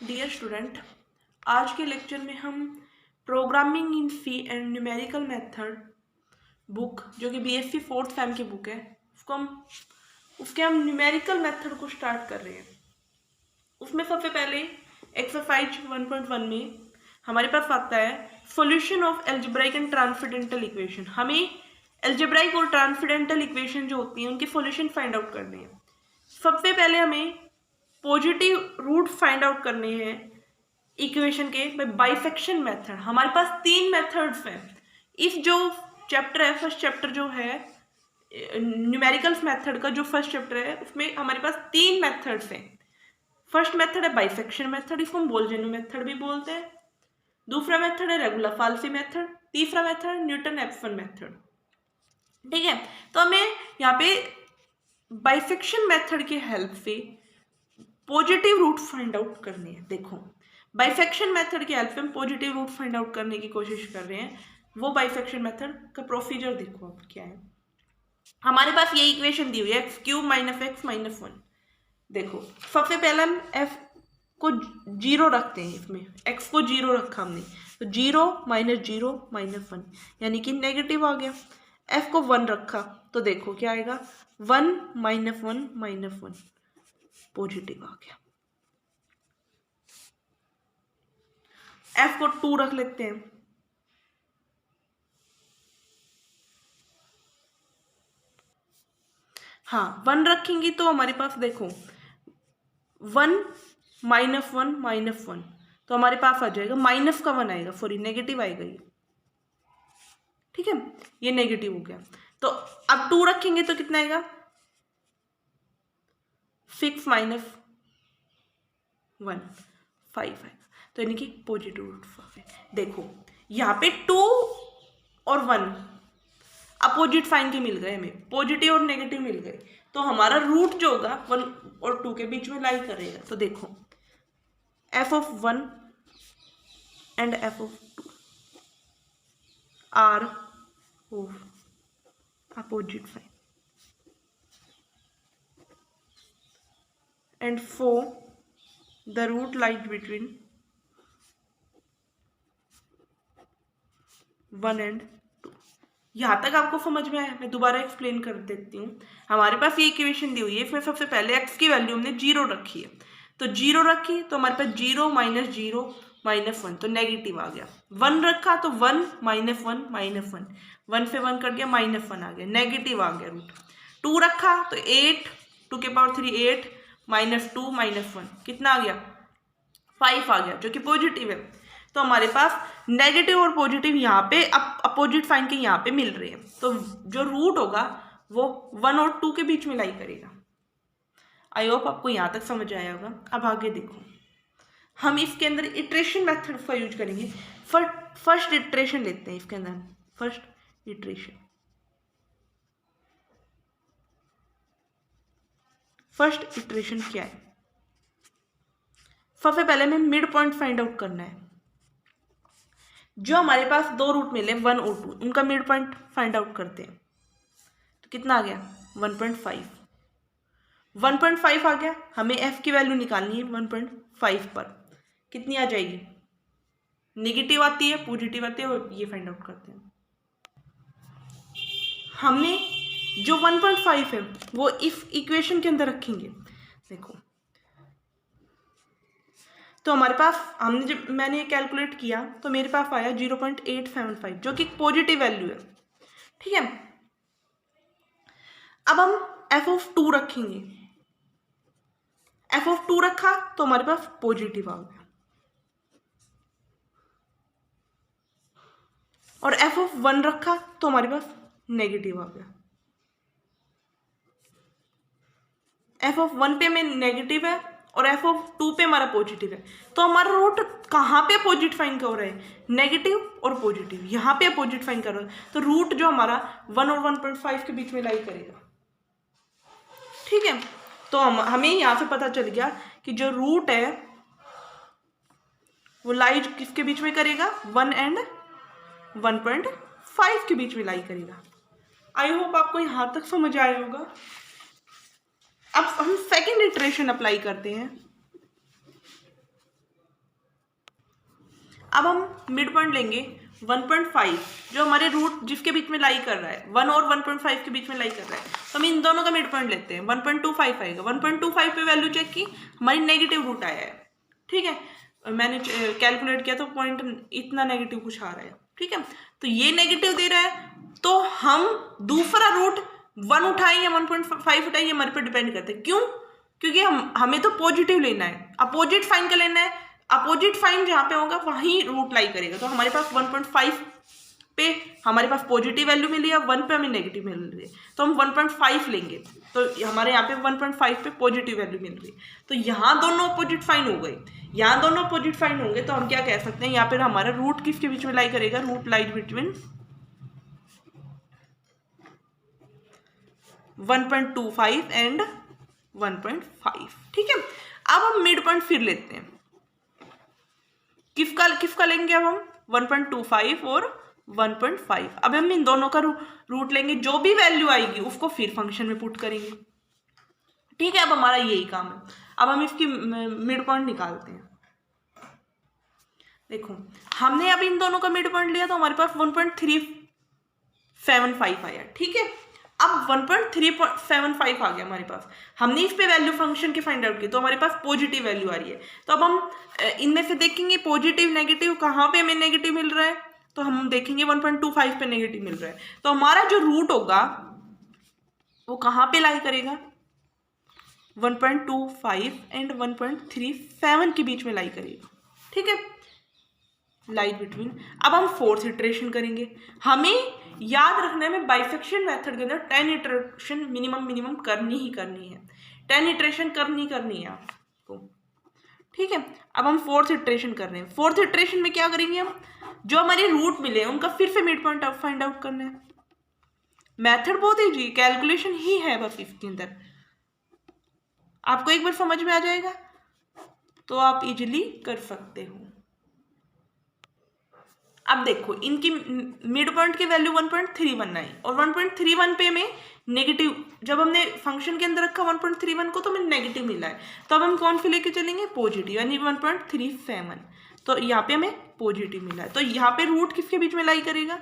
Dear student, आज के lecture में हम programming in C and numerical method book जो कि बीएससी फोर्थ सेम की बुक है उसके हम न्यूमेरिकल मेथड को स्टार्ट कर रहे हैं। उसमें सबसे पहले एक्सरसाइज 1.1 में हमारे पास आता है solution of algebraic and transcendental equation. हमें एल्जेब्राइक और ट्रांसेंडेंटल इक्वेशन जो होती हैं उनके सॉल्यूशन फाइंड आउट करने हैं। सबसे पहले हमें पॉजिटिव रूट फाइंड आउट करने हैं इक्वेशन के बाइसेक्शन मेथड। हमारे पास 3 मेथड्स हैं। इस जो चैप्टर है, फर्स्ट चैप्टर जो है न्यूमेरिकल्स मेथड का, जो फर्स्ट चैप्टर है उसमें हमारे पास 3 मेथड्स हैं। फर्स्ट मेथड है बाइसेक्शन मेथड, इसको हम बोलजेनो मेथड भी बोलते हैं। दूसरा मेथड है रेगुलर फाल्सी मेथड। तीसरा मेथड न्यूटन एप्सन मेथड। ठीक है, तो हमें यहाँ पे बाइसेक्शन मेथड की हेल्प से पॉजिटिव रूट फाइंड आउट करने हैं। देखो, बाइसेक्शन मेथड की हेल्प से हम पॉजिटिव रूट फाइंड आउट करने की कोशिश कर रहे हैं। वो बाइसेक्शन मेथड का प्रोसीजर देखो अब क्या है। हमारे पास ये इक्वेशन दी हुई है x³ - x - 1। देखो, सबसे पहले हम f को 0 रखते हैं। इसमें x को 0 रखा हमने, तो 0 - 0 - 1 यानी कि नेगेटिव आ गया। f को 1 रखा तो देखो क्या आएगा, 1 - 1 - 1 पॉजिटिव आ गया। f को 2 रख लेते हैं, हाँ 1 रखेंगे तो हमारे पास देखो 1 - 1 - 1 तो हमारे पास आ जाएगा माइनस का 1 आएगा, सॉरी नेगेटिव आएगा ये। ठीक है, ये नेगेटिव हो गया। तो अब 2 रखेंगे तो कितना आएगा, 6 - 1 5 आएगा। तो यानी कि पॉजिटिव रूट 5 है। देखो यहाँ पे 2 और 1 अपोजिट साइन के मिल गए, हमें पॉजिटिव और नेगेटिव मिल गए, तो हमारा रूट जो होगा 1 और 2 के बीच में लाई करेगा। तो देखो f(1) and f(2) are of opposite sign, and so the root lies between 1 and 2। यहाँ तक आपको समझ में आया? मैं दोबारा एक्सप्लेन कर देती हूँ। हमारे पास ये इक्वेशन दी हुई है, इसमें सबसे पहले x की वैल्यू हमने 0 रखी है, तो 0 रखी तो हमारे पास 0 - 0 - 1 तो नेगेटिव आ गया। 1 रखा तो 1 - 1 - 1 से 1 कट गया, -1 आ गया, नेगेटिव आ गया रूट। 2 रखा तो 8 2 के पावर 3 8 -2 -1 कितना आ गया, 5 आ गया, जो कि पॉजिटिव है। तो हमारे पास नेगेटिव और पॉजिटिव यहाँ पे अपोजिट साइन के यहाँ पे मिल रहे हैं, तो जो रूट होगा वो 1 और 2 के बीच में लाई करेगा। आई होप आपको यहाँ तक समझ आया होगा। अब आगे देखो, हम इसके अंदर इटरेशन मेथड का यूज करेंगे। फर्स्ट इटरेशन लेते हैं इसके अंदर। फर्स्ट इटरेशन क्या है? सबसे पहले हमें मिड पॉइंट फाइंड आउट करना है। जो हमारे पास 2 रूट मिले 1 और 2, उनका मिड पॉइंट फाइंड आउट करते हैं। तो कितना आ गया, 1.5 आ गया। हमें f की वैल्यू निकालनी है 1.5 पर, कितनी आ जाएगी, नेगेटिव आती है पॉजिटिव आती है, और ये फाइंड आउट करते हैं। हमने जो 1.5 है वो इस इक्वेशन के अंदर रखेंगे। देखो, तो हमारे पास हमने जब मैंने कैलकुलेट किया तो मेरे पास आया 0.875, जो कि पॉजिटिव वैल्यू है। ठीक है, अब हम f(2) रखेंगे। f(2) रखा तो हमारे पास पॉजिटिव आ गया, और f(1) रखा तो हमारे पास नेगेटिव आ गया। f(1) पे में नेगेटिव है और f(2) पे हमारा पॉजिटिव है, तो हमारा रूट कहाँ पे अपोजिट फाइन कर रहा है, नेगेटिव और पॉजिटिव, यहाँ पे अपोजिट फाइन कर रहा है, तो रूट जो हमारा 1 और 1.5 के बीच में लाई करेगा। ठीक है, तो हमें यहाँ से पता चल गया कि जो रूट है वो लाई किसके बीच में करेगा, 1 and 1.5 के बीच में लाई करेगा। आई होप आपको यहाँ तक समझ आया होगा। अब हम सेकेंड इटरेशन अप्लाई करते हैं। अब हम मिड पॉइंट लेंगे 1.5, जो हमारे रूट जिसके बीच में लाई कर रहा है, 1 और 1.5 के बीच में लाई कर रहा है, तो हम इन दोनों का मिड पॉइंट लेते हैं। 1.25 आएगा। 1.25 पे वैल्यू चेक की, हमारी नेगेटिव रूट आया है। ठीक है, मैंने कैलकुलेट किया तो पॉइंट इतना नेगेटिव कुछ आ रहा है। ठीक है, तो ये नेगेटिव दे रहा है, तो हम दूसरा रूट 1 उठाएं या 1.5 उठाएं, ये हमारे पर डिपेंड करते हैं। क्यों? क्योंकि हमें तो पॉजिटिव लेना है, अपोजिट साइन का लेना है। अपोजिट साइन जहाँ पे होगा वहीं रूट लाई करेगा। तो हमारे पास 1.5 पे हमारे पास पॉजिटिव वैल्यू मिली है, 1 पे हमें नेगेटिव मिल रही है, तो हम 1.5 लेंगे। तो हमारे यहाँ पे 1.5 पे पॉजिटिव वैल्यू मिल रही है, तो यहाँ दोनों अपोजिट साइन हो गए। यहाँ दोनों अपोजिट साइन होंगे तो हम क्या कह सकते हैं, यहाँ पे हमारा रूट किसके बीच में लाई करेगा, रूट लाइज बिटवीन 1.25 एंड 1.5। ठीक है, अब हम मिड पॉइंट फिर लेते हैं। किसका लेंगे अब हम, 1.25 और 1.5। अब हम इन दोनों का रूट लेंगे, जो भी वैल्यू आएगी उसको फिर फंक्शन में पुट करेंगे। ठीक है, अब हमारा यही काम है। अब हम इसकी मिड पॉइंट निकालते हैं। देखो, हमने अब इन दोनों का मिड पॉइंट लिया तो हमारे पास 1.375 आया। ठीक है, अब 1.375 आ गया हमारे पास। हमने इस पे वैल्यू फंक्शन की फाइंड आउट की तो हमारे पास पॉजिटिव वैल्यू आ रही है। तो अब हम इनमें से देखेंगे पॉजिटिव नेगेटिव कहाँ पे हमें नेगेटिव मिल रहा है, तो हम देखेंगे 1.25 पे नेगेटिव मिल रहा है। तो हमारा जो रूट होगा वो कहाँ पे लाई करेगा, 1.25 एंड 1.37 के बीच में लाई करेगा। ठीक है, लाई बिटवीन। अब हम फोर्थ इटरेशन करेंगे। हमें याद रखना है, बाइसेक्शन मेथड के अंदर 10 इटरेशन मिनिमम करनी ही करनी है। 10 इटरेशन करनी है आपको। ठीक है, अब हम फोर्थ इटरेशन कर रहे हैं। फोर्थ इटरेशन में क्या करेंगे, हम जो हमारे रूट मिले उनका फिर से मिड पॉइंट फाइंड आउट करना है। मेथड बहुत ईजी, कैलकुलेशन ही है बस इसके अंदर। आपको एक बार समझ में आ जाएगा तो आप इजीली कर सकते हो। अब देखो, इनकी मिड पॉइंट की वैल्यू 1.31 आई और 1.31 पे हमें नेगेटिव, जब हमने फंक्शन के अंदर रखा 1.31 को तो हमें नेगेटिव मिला है। तो अब हम कौन से लेके चलेंगे, पॉजिटिव, यानी 1.37। तो यहाँ पे हमें पॉजिटिव मिला है। तो यहाँ पे रूट किसके बीच में लाई करेगा,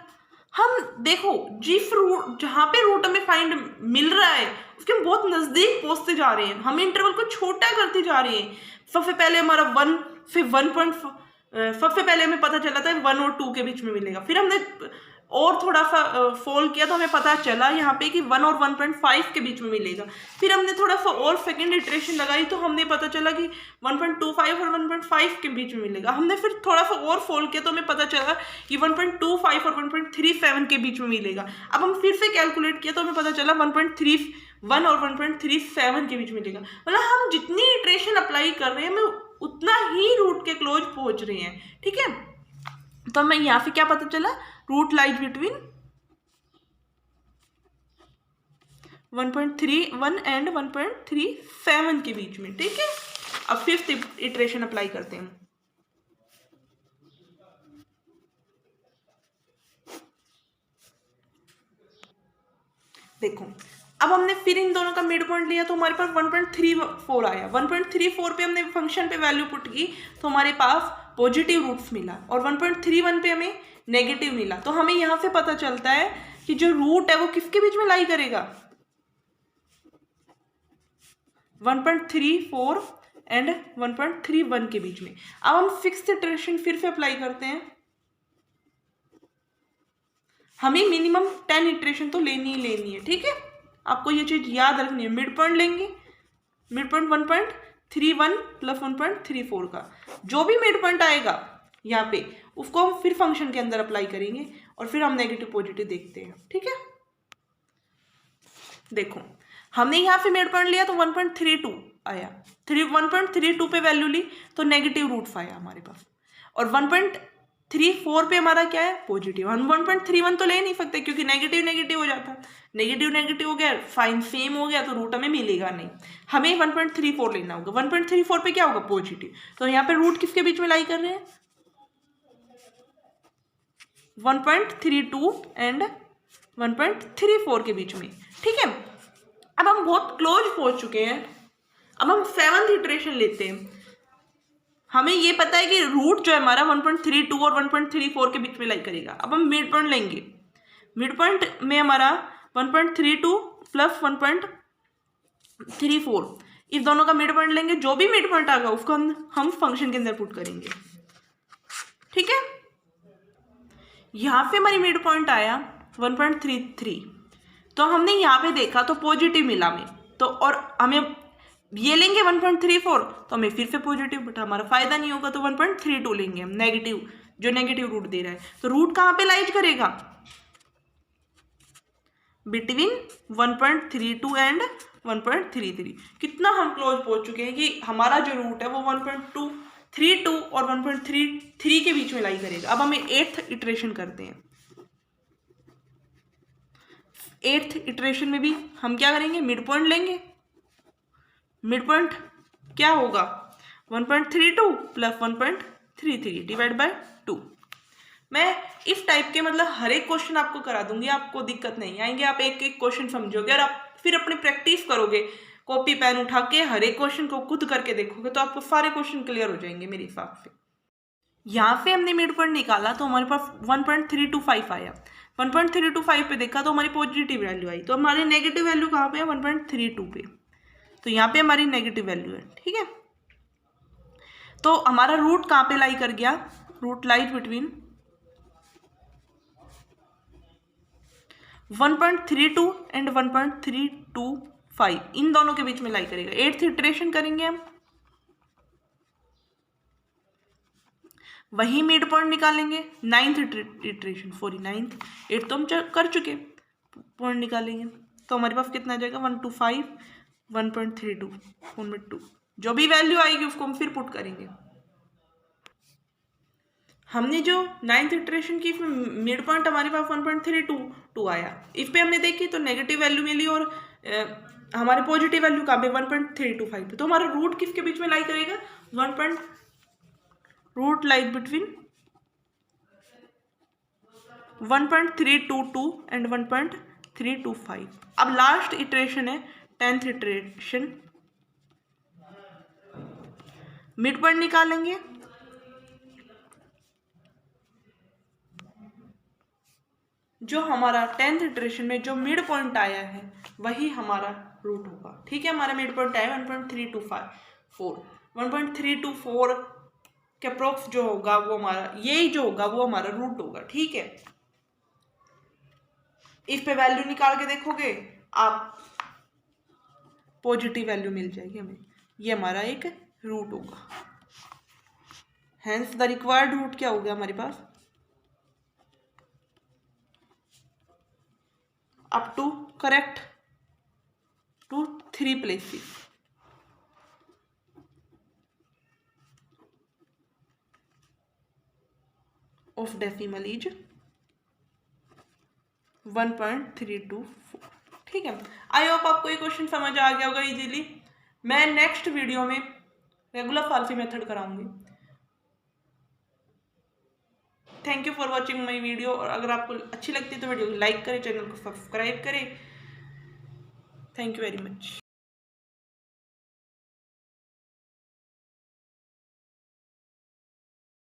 हम देखो जिस रूट जहाँ पे रूट हमें फाइंड मिल रहा है उसके हम बहुत नजदीक पहुंचते जा रहे हैं। हम इंटरवल को छोटा करते जा रहे हैं। सबसे पहले हमारा 1, फिर 1. सबसे पहले हमें पता चला था 1 और 2 के बीच में मिलेगा। फिर हमने और थोड़ा सा फोल्ड किया तो हमें पता चला यहाँ पे कि 1 और 1.5 के बीच में मिलेगा। फिर हमने थोड़ा सा और सेकंड इटरेशन लगाई तो हमने पता चला कि 1.25 और 1.5 के बीच में मिलेगा। हमने फिर थोड़ा सा और फोल्ड किया तो हमें पता चला कि 1.25 और 1.37 के बीच में मिलेगा। अब हम फिर से कैलकुलेट किया तो हमें पता चला 1.31 और 1.37 के बीच में मिलेगा। मतलब हम जितनी इटरेशन अप्लाई कर रहे हैं हमें उतना ही रूट के क्लोज पहुंच रहे हैं। ठीक है, तो हमें यहाँ से क्या पता चला, रूट लाइज बिटवीन 1.31 एंड 1.37 के बीच में। ठीक है, अब फिफ्थ इटरेशन अप्लाई करते हैं। देखो, अब हमने फिर इन दोनों का मिड पॉइंट लिया तो हमारे पास 1.34 आया। 1.34 पे हमने फंक्शन पे वैल्यू पुट की तो हमारे पास पॉजिटिव रूट्स मिला और 1.31 पे हमें नेगेटिव मिला। तो हमें यहाँ से पता चलता है कि जो रूट है वो किसके बीच में लाई करेगा, 1.34 एंड 1.31 के बीच में। अब हम सिक्स्थ इटरेशन फिर से अप्लाई करते हैं। हमें मिनिमम 10 इटरेशन तो लेनी ही लेनी है। ठीक है, आपको ये चीज याद रखनी है। मिड पॉइंट लेंगे, मिड पॉइंट 1.31 प्लस 1.34 का जो भी मिड पॉइंट आएगा यहाँ पे उसको हम फिर फंक्शन के अंदर अप्लाई करेंगे और फिर हम नेगेटिव पॉजिटिव देखते हैं। ठीक है, देखो हमने यहाँ पे मिड पॉइंट लिया तो 1.32 आया। 1.32 पे वैल्यू ली तो नेगेटिव रूट्स आया हमारे पास और 1.34 पे हमारा क्या है, पॉजिटिव। हम 1.31 तो ले नहीं सकते क्योंकि नेगेटिव हो जाता, नेगेटिव हो गया, फाइन सेम हो गया तो रूट हमें मिलेगा नहीं। हमें 1.34 लेना होगा। 1.34 पे क्या होगा, पॉजिटिव। तो यहाँ पे रूट किसके बीच में लाई कर रहे हैं, 1.32 एंड 1.34 के बीच में। ठीक है, अब हम बहुत क्लोज पहुंच चुके हैं। अब हम 7th इटरेशन लेते हैं। हमें ये पता है कि रूट जो है हमारा 1.32 और 1.34 के बीच में लाई करेगा। अब हम मिड पॉइंट लेंगे, मिड पॉइंट में हमारा 1.32 प्लस 1.34, इस दोनों का मिड पॉइंट लेंगे, जो भी मिड पॉइंट आएगा उसको हम फंक्शन के अंदर पुट करेंगे, ठीक है। यहाँ पे हमारी मिड पॉइंट आया 1.33, तो हमने यहाँ पे देखा तो पॉजिटिव मिला हमें, तो और हमें ये लेंगे 1.34 तो हमें फिर से पॉजिटिव, बट हमारा फायदा नहीं होगा, तो 1.32 लेंगे हम, नेगेटिव, जो नेगेटिव रूट दे रहा है। तो रूट कहाँ पे लाइज करेगा? Between 1.32 and 1.33। कितना हम क्लोज पहुंच चुके हैं कि हमारा जो रूट है वो 1.232 और 1.33 के बीच में लाई करेगा। अब हमें 8th इटरेशन करते हैं। 8th इटरेशन में भी हम क्या करेंगे? मिड पॉइंट लेंगे। मिड पॉइंट क्या होगा? 1.32 प्लस 1.33 डिवाइड बाय 2। मैं इस टाइप के मतलब हर एक क्वेश्चन आपको करा दूंगी, आपको दिक्कत नहीं आएंगे, आप एक एक क्वेश्चन समझोगे और आप फिर अपनी प्रैक्टिस करोगे, कॉपी पेन उठा के हर एक क्वेश्चन को खुद करके देखोगे तो आपको सारे क्वेश्चन क्लियर हो जाएंगे मेरे हिसाब से। यहाँ पे हमने मिड पॉइंट निकाला तो हमारे पास 1.325 आया। 1.325 पे देखा तो हमारी पॉजिटिव वैल्यू आई, तो हमारी नेगेटिव वैल्यू कहाँ पे है? 1.32 पे, तो यहाँ पे हमारी नेगेटिव वैल्यू है, ठीक है। तो हमारा रूट कहाँ पे लाई कर गया? रूट लाइज बिटवीन 1.32 एंड 1.325, इन दोनों के बीच में लाई करेगा। 8th इटरेशन करेंगे हम, वही मिड पॉइंट निकालेंगे। 9th इटरेशन, सॉरी 9th, 8 तो हम कर चुके, पॉइंट निकालेंगे तो हमारे पास कितना आ जाएगा? 125, 1.32, 1/2, जो भी वैल्यू आएगी उसको हम फिर पुट करेंगे। हमने जो 9th इटरेशन की मिड पॉइंट हमारे पास 1.32 आया, इस पे हमने देखी तो नेगेटिव वैल्यू मिली और हमारे पॉजिटिव वैल्यू कहाँ पे? 1.325 पे, तो हमारा रूट किसके बीच में लाई करेगा? Root lies between 1.322 and 1.325। अब लास्ट इटरेशन है 10th इटरेशन, मिड पॉइंट निकालेंगे। जो हमारा 10th इटरेशन में जो मिड पॉइंट आया है वही हमारा रूट होगा, ठीक है। हमारा मिड पॉइंट आया 1.324, 1.324 के अप्रोक्स जो होगा वो हमारा, यही जो होगा वो हमारा रूट होगा, ठीक है। इस पे वैल्यू निकाल के देखोगे आप, पॉजिटिव वैल्यू मिल जाएगी हमें, ये हमारा एक रूट होगा। हेंस द रिक्वायर्ड रूट क्या हो गया हमारे पास? up to correct to 3 places of decimal is 1.324, ठीक है। आई होप आपको ये क्वेश्चन समझ आ गया होगा इजीली। मैं नेक्स्ट वीडियो में रेगुलर फाल्सी मेथड कराऊंगी। Thank you for watching my video, और अगर आपको अच्छी लगती है तो वीडियो को लाइक करें, चैनल को सब्सक्राइब करें। Thank you very much.